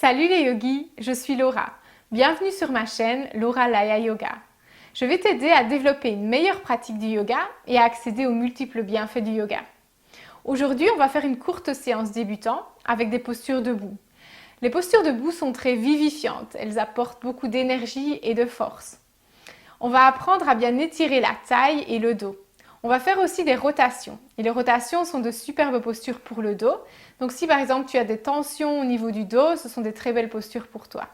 Salut les yogis, je suis Laura. Bienvenue sur ma chaîne Laura Laya Yoga. Je vais t'aider à développer une meilleure pratique du yoga et à accéder aux multiples bienfaits du yoga. Aujourd'hui, on va faire une courte séance débutant avec des postures debout. Les postures debout sont très vivifiantes, elles apportent beaucoup d'énergie et de force. On va apprendre à bien étirer la taille et le dos. On va faire aussi des rotations. Et les rotations sont de superbes postures pour le dos. Donc si par exemple tu as des tensions au niveau du dos, ce sont des très belles postures pour toi.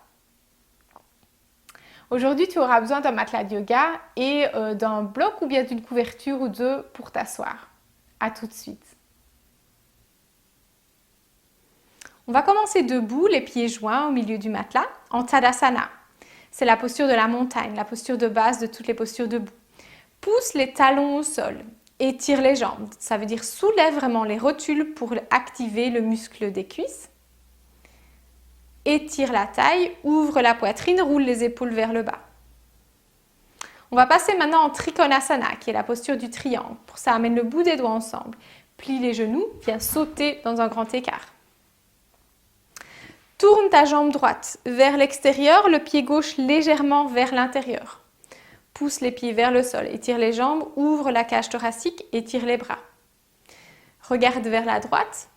Aujourd'hui, tu auras besoin d'un matelas de yoga et d'un bloc ou bien d'une couverture ou deux pour t'asseoir. À tout de suite. On va commencer debout, les pieds joints au milieu du matelas, en Tadasana. C'est la posture de la montagne, la posture de base de toutes les postures debout. Pousse les talons au sol, étire les jambes. Ça veut dire soulève vraiment les rotules pour activer le muscle des cuisses. Étire la taille, ouvre la poitrine, roule les épaules vers le bas. On va passer maintenant en Trikonasana, qui est la posture du triangle. Pour ça, amène le bout des doigts ensemble. Plie les genoux, viens sauter dans un grand écart. Tourne ta jambe droite vers l'extérieur, le pied gauche légèrement vers l'intérieur. Pousse les pieds vers le sol, étire les jambes, ouvre la cage thoracique, étire les bras. Regarde vers la droite.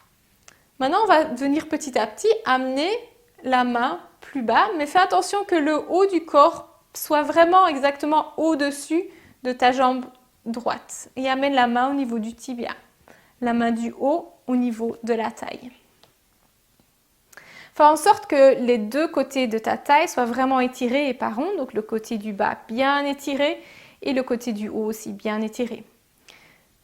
Maintenant, on va venir petit à petit amener la main plus bas, mais fais attention que le haut du corps soit vraiment exactement au-dessus de ta jambe droite. Et amène la main au niveau du tibia, la main du haut au niveau de la taille. Fais en sorte que les deux côtés de ta taille soient vraiment étirés et pas ronds, donc le côté du bas bien étiré et le côté du haut aussi bien étiré.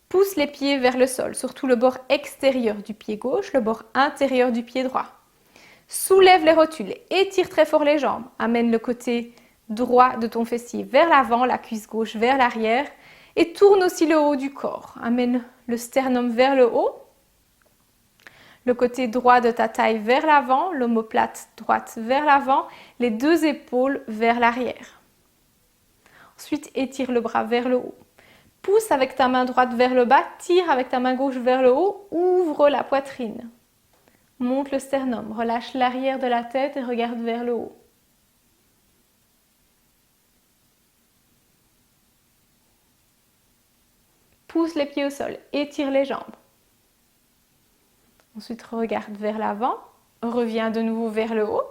Pousse les pieds vers le sol, surtout le bord extérieur du pied gauche, le bord intérieur du pied droit. Soulève les rotules, étire très fort les jambes, amène le côté droit de ton fessier vers l'avant, la cuisse gauche vers l'arrière et tourne aussi le haut du corps. Amène le sternum vers le haut. Le côté droit de ta taille vers l'avant, l'omoplate droite vers l'avant, les deux épaules vers l'arrière. Ensuite, étire le bras vers le haut. Pousse avec ta main droite vers le bas, tire avec ta main gauche vers le haut, ouvre la poitrine. Monte le sternum, relâche l'arrière de la tête et regarde vers le haut. Pousse les pieds au sol, étire les jambes. Ensuite, regarde vers l'avant, reviens de nouveau vers le haut.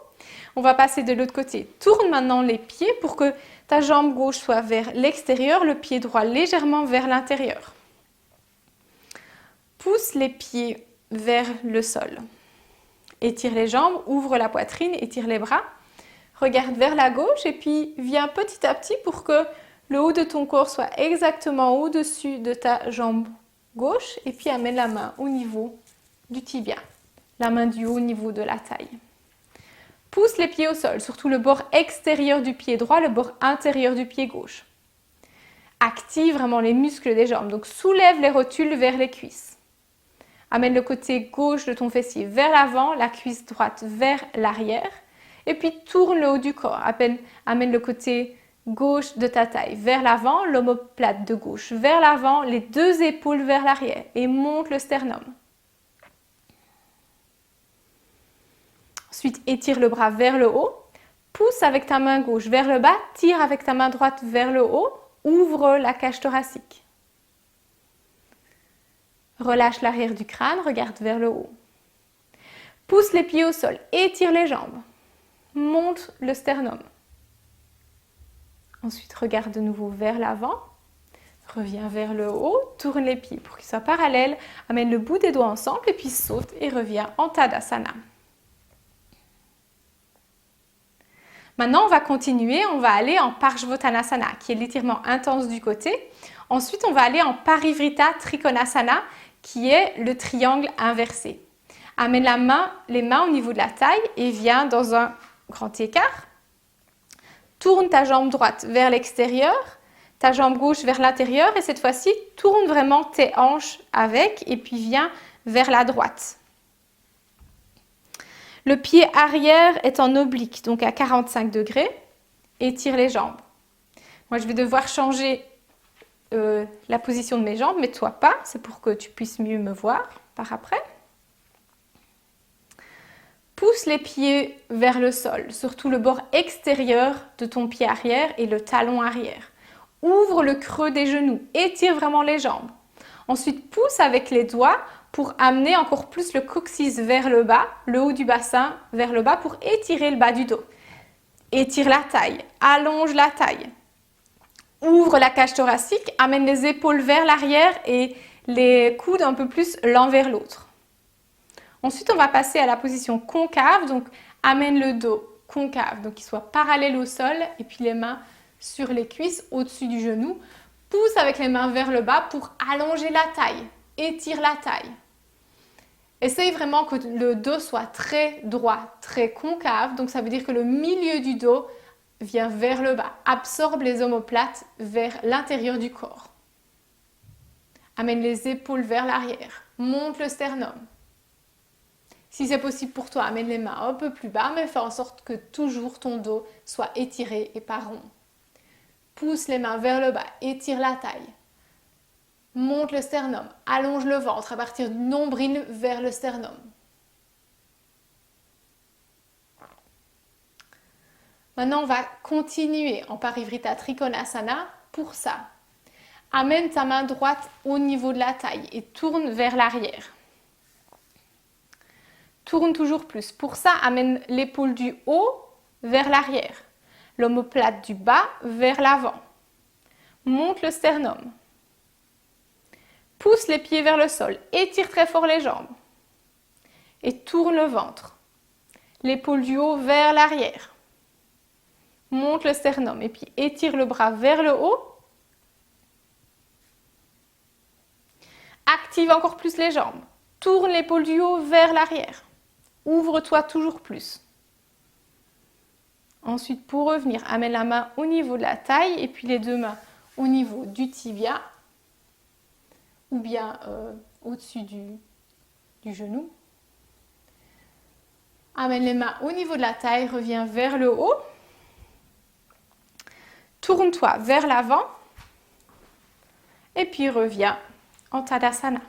On va passer de l'autre côté. Tourne maintenant les pieds pour que ta jambe gauche soit vers l'extérieur, le pied droit légèrement vers l'intérieur. Pousse les pieds vers le sol. Étire les jambes, ouvre la poitrine, étire les bras. Regarde vers la gauche et puis viens petit à petit pour que le haut de ton corps soit exactement au-dessus de ta jambe gauche et puis amène la main au niveau du tibia, la main du haut au niveau de la taille. Pousse les pieds au sol, surtout le bord extérieur du pied droit, le bord intérieur du pied gauche. Active vraiment les muscles des jambes, donc soulève les rotules vers les cuisses. Amène le côté gauche de ton fessier vers l'avant, la cuisse droite vers l'arrière. Et puis tourne le haut du corps. Amène le côté gauche de ta taille vers l'avant, l'omoplate de gauche vers l'avant, les deux épaules vers l'arrière. Et monte le sternum. Ensuite, étire le bras vers le haut. Pousse avec ta main gauche vers le bas. Tire avec ta main droite vers le haut. Ouvre la cage thoracique. Relâche l'arrière du crâne, regarde vers le haut. Pousse les pieds au sol, étire les jambes. Monte le sternum. Ensuite, regarde de nouveau vers l'avant. Reviens vers le haut, tourne les pieds pour qu'ils soient parallèles. Amène le bout des doigts ensemble et puis saute et reviens en Tadasana. Maintenant, on va continuer, on va aller en Parshvottanasana, qui est l'étirement intense du côté. Ensuite, on va aller en Parivrita Trikonasana, qui est le triangle inversé. Amène les mains au niveau de la taille et viens dans un grand écart. Tourne ta jambe droite vers l'extérieur, ta jambe gauche vers l'intérieur et cette fois-ci, tourne vraiment tes hanches avec et puis viens vers la droite. Le pied arrière est en oblique, donc à 45 degrés. Étire les jambes. Moi, je vais devoir changer la position de mes jambes, mais toi pas. C'est pour que tu puisses mieux me voir par après. Pousse les pieds vers le sol, surtout le bord extérieur de ton pied arrière et le talon arrière. Ouvre le creux des genoux, étire vraiment les jambes. Ensuite, pousse avec les doigts pour amener encore plus le coccyx vers le bas, le haut du bassin vers le bas pour étirer le bas du dos. Étire la taille, allonge la taille. Ouvre la cage thoracique, amène les épaules vers l'arrière et les coudes un peu plus l'un vers l'autre. Ensuite, on va passer à la position concave, donc amène le dos concave, donc qu'il soit parallèle au sol et puis les mains sur les cuisses au-dessus du genou. Pousse avec les mains vers le bas pour allonger la taille, étire la taille. Essaye vraiment que le dos soit très droit, très concave, donc ça veut dire que le milieu du dos vient vers le bas, absorbe les omoplates vers l'intérieur du corps. Amène les épaules vers l'arrière, monte le sternum. Si c'est possible pour toi, amène les mains un peu plus bas, mais fais en sorte que toujours ton dos soit étiré et pas rond. Pousse les mains vers le bas, étire la taille. Monte le sternum, allonge le ventre à partir du nombril vers le sternum. Maintenant, on va continuer en Parivrtta Trikonasana. Pour ça, amène ta main droite au niveau de la taille et tourne vers l'arrière. Tourne toujours plus. Pour ça, amène l'épaule du haut vers l'arrière, l'omoplate du bas vers l'avant. Monte le sternum. Pousse les pieds vers le sol. Étire très fort les jambes. Et tourne le ventre. L'épaule du haut vers l'arrière. Monte le sternum et puis étire le bras vers le haut. Active encore plus les jambes. Tourne l'épaule du haut vers l'arrière. Ouvre-toi toujours plus. Ensuite, pour revenir, amène la main au niveau de la taille et puis les deux mains au niveau du tibia ou bien au-dessus du genou. Amène les mains au niveau de la taille, reviens vers le haut. Tourne-toi vers l'avant et puis reviens en Tadasana.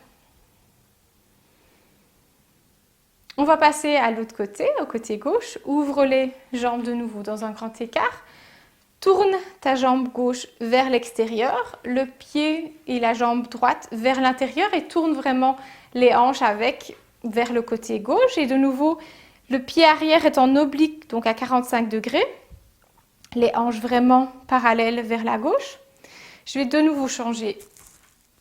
On va passer à l'autre côté, au côté gauche. Ouvre les jambes de nouveau dans un grand écart. Tourne ta jambe gauche vers l'extérieur, le pied et la jambe droite vers l'intérieur et tourne vraiment les hanches vers le côté gauche. Et de nouveau, le pied arrière est en oblique, donc à 45 degrés. Les hanches vraiment parallèles vers la gauche. Je vais de nouveau changer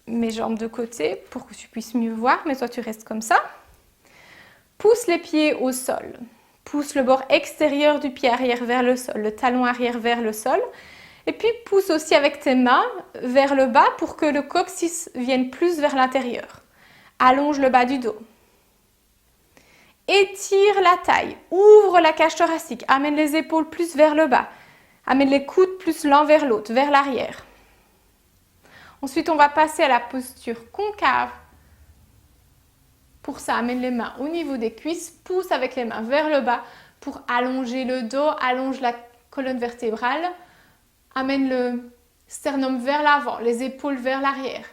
mes jambes de côté pour que tu puisses mieux voir, mais toi tu restes comme ça. Pousse les pieds au sol. Pousse le bord extérieur du pied arrière vers le sol, le talon arrière vers le sol. Et puis pousse aussi avec tes mains vers le bas pour que le coccyx vienne plus vers l'intérieur. Allonge le bas du dos. Étire la taille. Ouvre la cage thoracique. Amène les épaules plus vers le bas. Amène les coudes plus l'un vers l'autre, vers l'arrière. Ensuite, on va passer à la posture concave. Pour ça, amène les mains au niveau des cuisses, pousse avec les mains vers le bas pour allonger le dos, allonge la colonne vertébrale. Amène le sternum vers l'avant, les épaules vers l'arrière.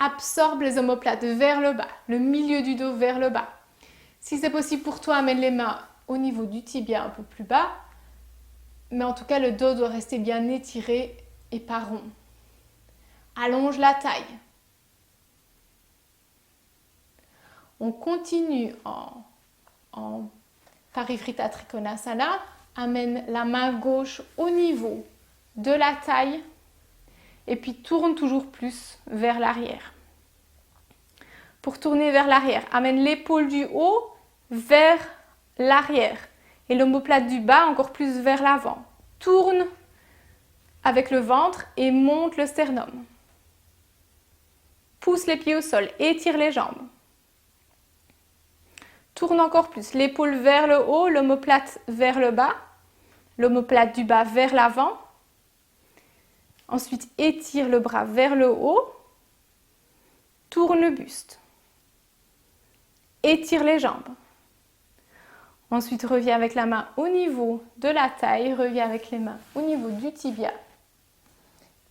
Absorbe les omoplates vers le bas, le milieu du dos vers le bas. Si c'est possible pour toi, amène les mains au niveau du tibia un peu plus bas. Mais en tout cas, le dos doit rester bien étiré et pas rond. Allonge la taille. On continue en Parivrtta Trikonasana. Amène la main gauche au niveau de la taille et puis tourne toujours plus vers l'arrière. Pour tourner vers l'arrière, amène l'épaule du haut vers l'arrière et l'omoplate du bas encore plus vers l'avant. Tourne avec le ventre et monte le sternum. Pousse les pieds au sol, étire les jambes. Tourne encore plus, l'épaule vers le haut, l'omoplate vers le bas, l'omoplate du bas vers l'avant. Ensuite, étire le bras vers le haut, tourne le buste. Étire les jambes. Ensuite, reviens avec la main au niveau de la taille, reviens avec les mains au niveau du tibia.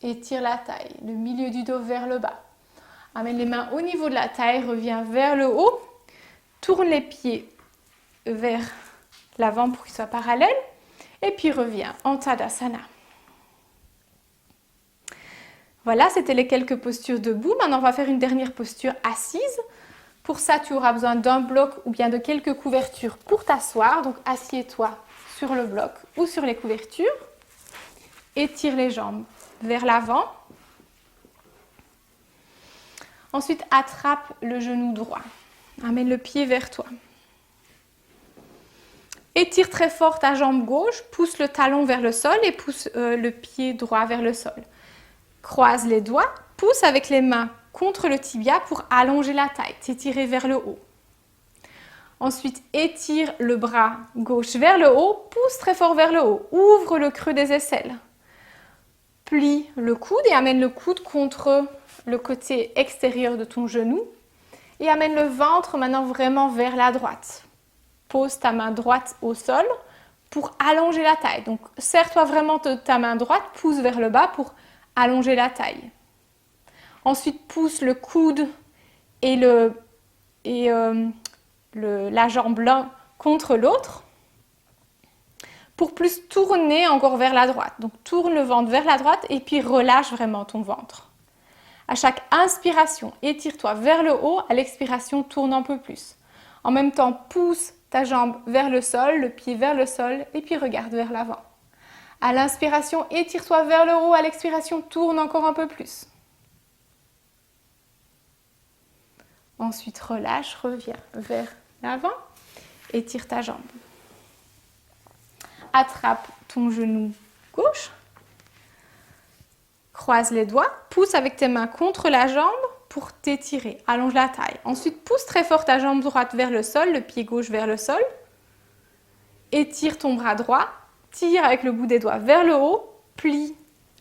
Étire la taille, le milieu du dos vers le bas. Amène les mains au niveau de la taille, reviens vers le haut. Tourne les pieds vers l'avant pour qu'il soit parallèle. Et puis reviens en Tadasana. Voilà, c'était les quelques postures debout. Maintenant, on va faire une dernière posture assise. Pour ça, tu auras besoin d'un bloc ou bien de quelques couvertures pour t'asseoir. Donc, assieds-toi sur le bloc ou sur les couvertures. Étire les jambes vers l'avant. Ensuite, attrape le genou droit. Amène le pied vers toi. Étire très fort ta jambe gauche, pousse le talon vers le sol et pousse le pied droit vers le sol. Croise les doigts, pousse avec les mains contre le tibia pour allonger la taille, t'étirer vers le haut. Ensuite, étire le bras gauche vers le haut, pousse très fort vers le haut, ouvre le creux des aisselles. Plie le coude et amène le coude contre le côté extérieur de ton genou et amène le ventre maintenant vraiment vers la droite. Pose ta main droite au sol pour allonger la taille. Donc, serre-toi vraiment de ta main droite, pousse vers le bas pour allonger la taille. Ensuite, pousse le coude et la jambe l'un contre l'autre pour plus tourner encore vers la droite. Donc, tourne le ventre vers la droite et puis relâche vraiment ton ventre. À chaque inspiration, étire-toi vers le haut. À l'expiration, tourne un peu plus. En même temps, pousse ta jambe vers le sol, le pied vers le sol et puis regarde vers l'avant. À l'inspiration, étire-toi vers le haut. À l'expiration, tourne encore un peu plus. Ensuite, relâche, reviens vers l'avant. Étire ta jambe. Attrape ton genou gauche. Croise les doigts. Pousse avec tes mains contre la jambe pour t'étirer. Allonge la taille. Ensuite, pousse très fort ta jambe droite vers le sol, le pied gauche vers le sol. Étire ton bras droit. Tire avec le bout des doigts vers le haut. Plie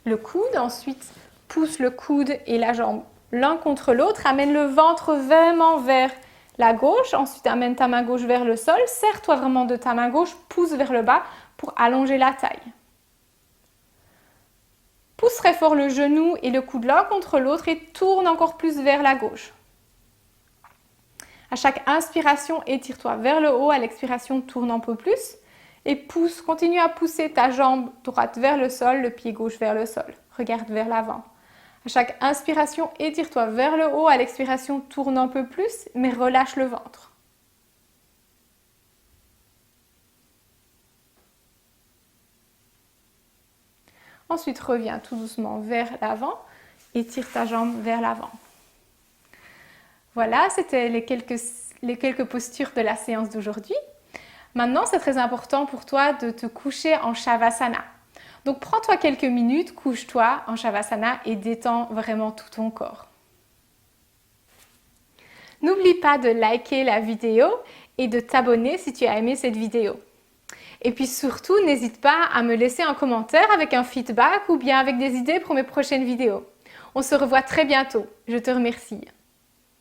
le coude. Ensuite, pousse le coude et la jambe l'un contre l'autre. Amène le ventre vraiment vers la gauche. Ensuite, amène ta main gauche vers le sol. Serre-toi vraiment de ta main gauche. Pousse vers le bas pour allonger la taille. Pousse très fort le genou et le coude l'un contre l'autre et tourne encore plus vers la gauche. À chaque inspiration, étire-toi vers le haut. À l'expiration, tourne un peu plus. Et pousse, continue à pousser ta jambe droite vers le sol, le pied gauche vers le sol. Regarde vers l'avant. À chaque inspiration, étire-toi vers le haut. À l'expiration, tourne un peu plus, mais relâche le ventre. Ensuite, reviens tout doucement vers l'avant. Étire ta jambe vers l'avant. Voilà, c'était les quelques postures de la séance d'aujourd'hui. Maintenant, c'est très important pour toi de te coucher en Shavasana. Donc, prends-toi quelques minutes, couche-toi en Shavasana et détends vraiment tout ton corps. N'oublie pas de liker la vidéo et de t'abonner si tu as aimé cette vidéo. Et puis surtout, n'hésite pas à me laisser un commentaire avec un feedback ou bien avec des idées pour mes prochaines vidéos. On se revoit très bientôt. Je te remercie.